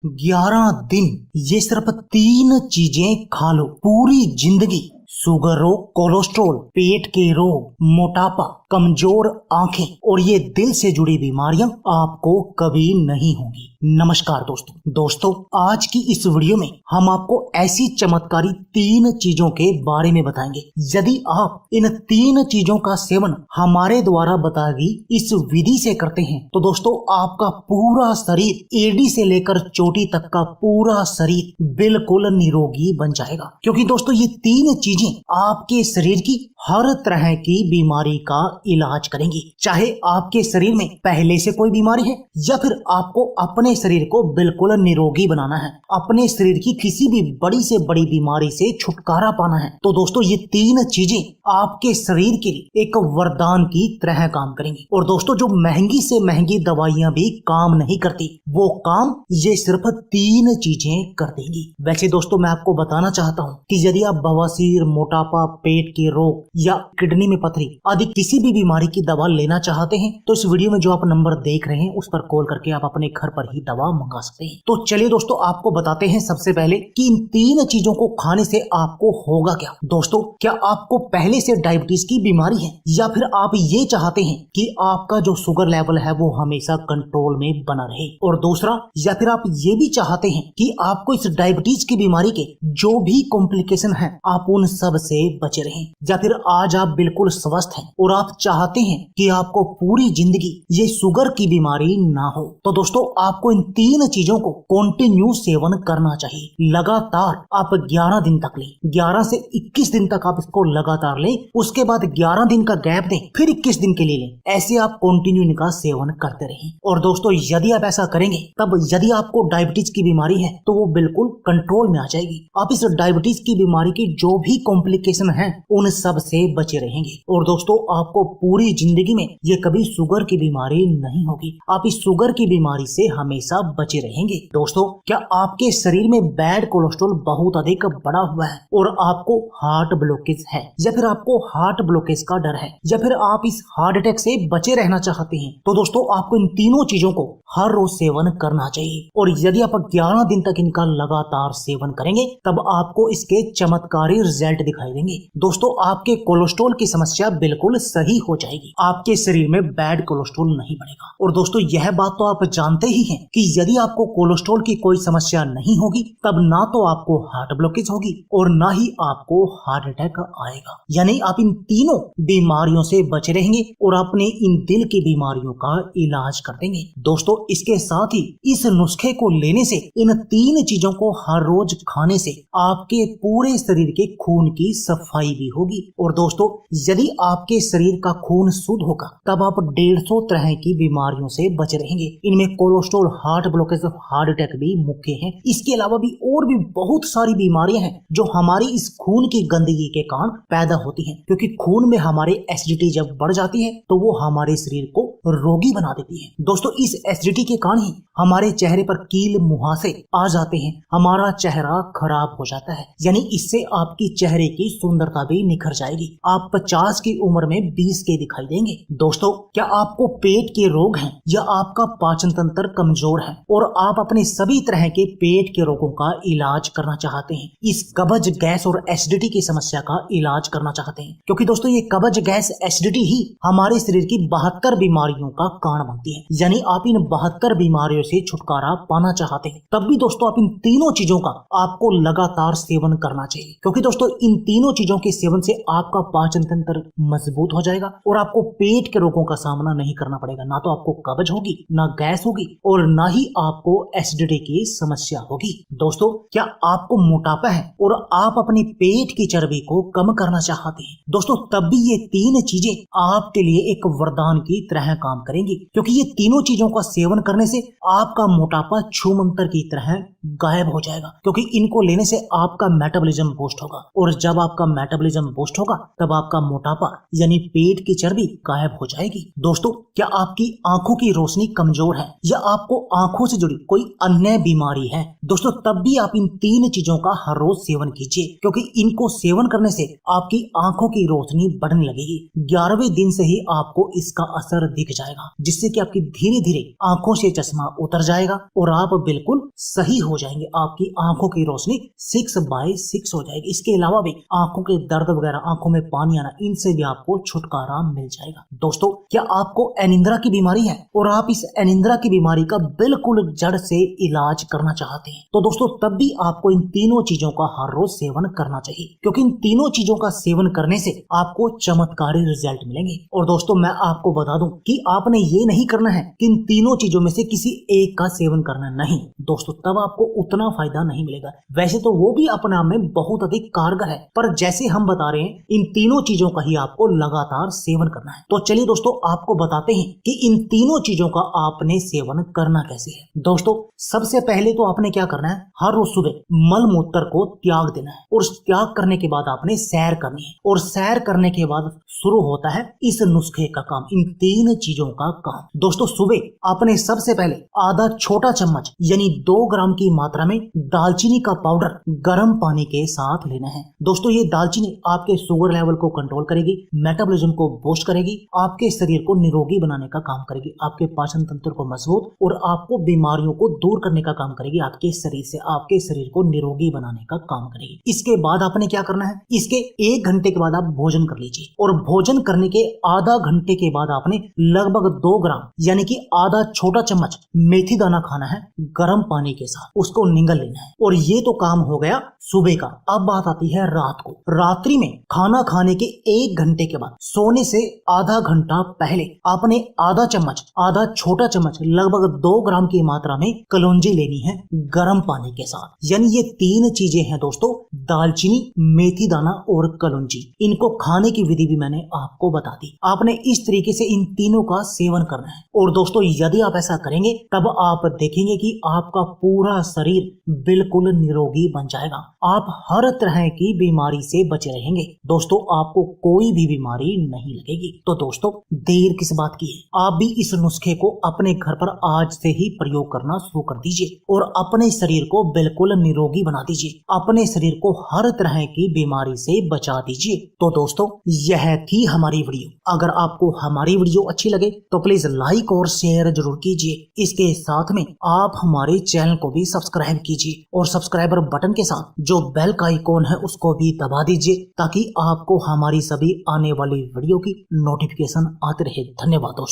11 दिन ये सिर्फ 3 चीजें खा लो, पूरी जिंदगी शुगर रोग, कोलेस्ट्रॉल, पेट के रोग, मोटापा, कमजोर आंखें और ये दिल से जुड़ी बीमारियां आपको कभी नहीं होंगी। नमस्कार दोस्तों, आज की इस वीडियो में हम आपको ऐसी चमत्कारी 3 चीजों के बारे में बताएंगे। यदि आप इन 3 चीजों का सेवन हमारे द्वारा बताई गई इस विधि से करते हैं तो दोस्तों आपका पूरा शरीर एड़ी से लेकर चोटी तक का पूरा शरीर बिल्कुल निरोगी बन जाएगा। क्योंकि दोस्तों ये 3 चीजें आपके शरीर की हर तरह की बीमारी का इलाज करेंगी। चाहे आपके शरीर में पहले से कोई बीमारी है या फिर आपको अपने शरीर को बिल्कुल निरोगी बनाना है, अपने शरीर की किसी भी बड़ी से बड़ी बीमारी से छुटकारा पाना है, तो दोस्तों ये 3 चीजें आपके शरीर के लिए एक वरदान की तरह काम करेंगी। और दोस्तों जो महंगी से महंगी दवाइयां भी काम नहीं करती, वो काम ये सिर्फ 3 चीजें कर देंगी। वैसे दोस्तों मैं आपको बताना चाहता हूँ कि यदि आप बवासीर, मोटापा, पेट के रोग या किडनी में पथरी आदि किसी भी बीमारी की दवा लेना चाहते हैं तो इस वीडियो में जो आप नंबर देख रहे हैं उस पर कॉल करके आप अपने घर पर ही दवा मंगा सकते हैं। तो चलिए दोस्तों आपको बताते हैं सबसे पहले कि इन 3 चीजों को खाने से आपको होगा क्या। दोस्तों क्या आपको पहले से डायबिटीज की बीमारी है या फिर आप ये चाहते हैं कि आपका जो शुगर लेवल है वो हमेशा कंट्रोल में बना रहे, और दूसरा या फिर आप ये भी चाहते हैं कि आपको इस डायबिटीज की बीमारी के जो भी कॉम्प्लिकेशन है आप उन सब से बचे रहें, या फिर आज आप बिल्कुल स्वस्थ हैं और आप चाहते हैं कि आपको पूरी जिंदगी ये शुगर की बीमारी ना हो, तो दोस्तों आपको इन 3 चीजों को कंटिन्यू सेवन करना चाहिए। लगातार आप 11 दिन तक लें, 11 से 21 दिन तक आप इसको लगातार लें, उसके बाद 11 दिन का गैप दें, फिर 21 दिन के लिए लें। ऐसे आप कंटिन्यू इनका सेवन करते रहें। और दोस्तों यदि आप ऐसा करेंगे तब यदि आपको डायबिटीज की बीमारी है तो वो बिल्कुल कंट्रोल में आ जाएगी। आप इस डायबिटीज की बीमारी की जो भी कॉम्प्लिकेशन है उन सब से बचे रहेंगे। और दोस्तों आपको पूरी जिंदगी में ये कभी शुगर की बीमारी नहीं होगी, आप इस शुगर की बीमारी से हमेशा बचे रहेंगे। दोस्तों क्या आपके शरीर में बैड कोलेस्ट्रॉल बहुत अधिक बढ़ा हुआ है और आपको हार्ट ब्लॉकेज है, या फिर आपको हार्ट ब्लॉकेज का डर है, या फिर आप इस हार्ट अटैक से बचे रहना चाहते हैं, तो दोस्तों आपको इन तीनों चीजों को हर रोज सेवन करना चाहिए। और यदि आप 11 दिन तक इनका लगातार सेवन करेंगे तब आपको इसके चमत्कारी रिजल्ट दिखाई देंगे। दोस्तों आपके कोलेस्ट्रॉल की समस्या बिल्कुल सही हो जाएगी, आपके शरीर में बैड कोलेस्ट्रॉल नहीं बढ़ेगा। और दोस्तों यह बात तो आप जानते ही हैं कि यदि आपको कोलेस्ट्रॉल की कोई समस्या नहीं होगी तब ना तो आपको हार्ट ब्लॉकेज होगी और ना ही आपको हार्ट अटैक आएगा। यानी आप इन तीनों बीमारियों से बचे रहेंगे और अपने इन दिल की बीमारियों का इलाज कर देंगे। दोस्तों इसके साथ ही इस नुस्खे को लेने से, इन 3 चीजों को हर रोज खाने से आपके पूरे शरीर के खून की सफाई भी होगी। और दोस्तों यदि आपके शरीर का खून शुद्ध होगा तब आप 150 तरह की बीमारियों से बचे रहेंगे। इनमें cholesterol, heart blockage, heart attack भी मुख्य हैं। इसके अलावा भी और भी बहुत सारी बीमारियां हैं जो हमारी इस खून की गंदगी के कारण पैदा होती हैं, क्योंकि खून में हमारे एसिडिटी जब बढ़ जाती है तो वो हमारे शरीर को रोगी बना देती है। दोस्तों इस एसिडिटी के कारण ही हमारे चेहरे पर कील मुहासे आ जाते हैं, हमारा चेहरा खराब हो जाता है। यानी इससे आपकी चेहरे की सुंदरता भी निखर जाएगी, आप 50 की उम्र में 20 के दिखाई देंगे। दोस्तों क्या आपको पेट के रोग हैं या आपका पाचन तंत्र कमजोर है और आप अपने सभी तरह के पेट के रोगों का इलाज करना चाहते हैं, इस कब्ज, गैस और एसिडिटी की समस्या का इलाज करना चाहते हैं, क्योंकि दोस्तों ये कब्ज, गैस, एसिडिटी ही हमारे शरीर की 72 बीमारियों का कारण बनती है। यानी आप इन 72 बीमारियों से छुटकारा पाना चाहते हैं तब भी दोस्तों आप इन तीनों चीजों का आपको लगातार सेवन करना चाहिए, क्योंकि दोस्तों इन तीनों चीजों के सेवन से आपका पाचन तंत्र मजबूत हो जाएगा और आपको पेट के रोगों का सामना नहीं करना पड़ेगा। ना तो आपको कब्ज होगी, ना गैस होगी और ना ही आपको एसिडिटी की समस्या होगी। दोस्तों क्या आपको मोटापा है और आप अपनी पेट की चर्बी को कम करना चाहते हैं, दोस्तों तब भी ये 3 चीजें आपके लिए एक वरदान की तरह काम करेंगी, क्योंकि ये तीनों चीजों का सेवन करने से आपका मोटापा छूमंतर की तरह गायब हो जाएगा, क्योंकि इनको लेने से आपका मेटाबॉलिज्म बूस्ट होगा और जब आपका मेटाबॉलिज्म बूस्ट होगा तब आपका मोटापा यानी पेट की चर्बी गायब हो जाएगी। दोस्तों क्या आपकी आंखों की रोशनी कमजोर है या आपको आंखों से जुड़ी कोई अन्य बीमारी है, दोस्तों तब भी आप इन 3 चीजों का हर रोज सेवन कीजिए, क्योंकि इनको सेवन करने से आपकी आंखों की रोशनी बढ़ने लगेगी। 11वें दिन से ही आपको इसका असर दिख जाएगा, जिससे कि आपकी धीरे धीरे आंखों से चश्मा उतर जाएगा और आप बिल्कुल सही हो जाएंगे, आपकी आंखों की रोशनी 6/6 हो जाएगी। इसके अलावा भी आंखों के दर्द वगैरह, आंखों में पानी आना, इनसे भी आपको छुटकारा मिल जाएगा। दोस्तों, क्या आपको अनिंद्रा की बीमारी है और आप इस अनिंद्रा की बीमारी का बिल्कुल जड़ से इलाज करना चाहते हैं, तो दोस्तों तब भी आपको इन तीनों चीजों का हर रोज सेवन करना चाहिए, क्योंकि इन तीनों चीजों का सेवन करने से आपको चमत्कारी रिजल्ट मिलेंगे। और दोस्तों, मैं आपको बता दूं कि आपने ये नहीं करना है कि इन तीनों चीजों में से किसी एक का सेवन करना, नहीं दोस्तों, तब आपको उतना फायदा नहीं मिलेगा। वैसे तो वो भी अपने आप में बहुत अधिक कारगर है, पर जैसे हम बता रहे हैं, इन तीनों चीजों का ही आपको लगातार सेवन करना है। तो चलिए दोस्तों, आपको बताते हैं कि इन तीनों चीजों का आपने सेवन करना कैसे है। दोस्तों, सबसे पहले तो आपने क्या करना है, हर रोज सुबह मल मूत्र को त्याग देना है, और त्याग करने के बाद आपने सैर करनी है, और सैर करने के बाद शुरू होता है इस नुस्खे का काम, इन तीन चीजों का काम। दोस्तों, सुबह आपने सबसे पहले आधा छोटा चम्मच यानी 2 ग्राम की मात्रा में दालचीनी का पाउडर गर्म पानी के साथ लेना है। दोस्तों, ये दालचीनी आपके शुगर लेवल को कंट्रोल करेगी, मेटाबॉलिज्म को बूस्ट करेगी, आपके शरीर को निरोगी बनाने का काम करेगी, आपके पाचन तंत्र को मजबूत और आपको बीमारियों को दूर करने का काम करेगी, आपके शरीर से आपके शरीर को निरोगी बनाने का काम करेगी। इसके बाद आपने क्या करना है, इसके 1 घंटे के बाद आप भोजन कर लीजिए, और भोजन करने के आधा घंटे के बाद आपने लगभग 2 ग्राम यानी कि आधा छोटा चम्मच मेथी दाना खाना है गर्म पानी के साथ, उसको निगल लेना है। और ये तो काम हो गया सुबह का। अब बात आती है रात को। रात्रि में खाना खाने के 1 घंटे के बाद सोने से आधा घंटा पहले आपने आधा छोटा चम्मच लगभग 2 ग्राम की मात्रा में कलौंजी लेनी है गर्म पानी के साथ। यानी ये 3 चीजें हैं दोस्तों, दालचीनी, मेथी दाना और कलौंजी। इनको खाने की विधि भी मैंने आपको बता दी। आपने इस तरीके से इन तीनों का सेवन करना है। और दोस्तों, यदि आप ऐसा करेंगे तब आप देखेंगे कि आपका पूरा शरीर बिल्कुल निरोगी बन जाएगा, आप हर तरह की बीमारी से बचे रहेंगे। दोस्तों, आपको कोई भी बीमारी नहीं लगेगी। तो दोस्तों, देर किस बात की है, आप भी इस नुस्खे को अपने घर पर आज से ही प्रयोग करना शुरू कर दीजिए और अपने शरीर को बिल्कुल निरोगी बना दीजिए, अपने शरीर को हर तरह की बीमारी से बचा दीजिए। तो दोस्तों, यह थी हमारी वीडियो। अगर आपको हमारी वीडियो अच्छी लगे तो प्लीज लाइक और शेयर जरूर कीजिए। इसके साथ में आप हमारे चैनल को भी सब्सक्राइब कीजिए, और सब्सक्राइबर बटन के साथ जो बेल का आइकॉन है उसको भी दबा दीजिए, ताकि आपको हमारी सभी आने वाली वीडियो की नोटिफिकेशन आते रहे। धन्यवाद दोस्तों।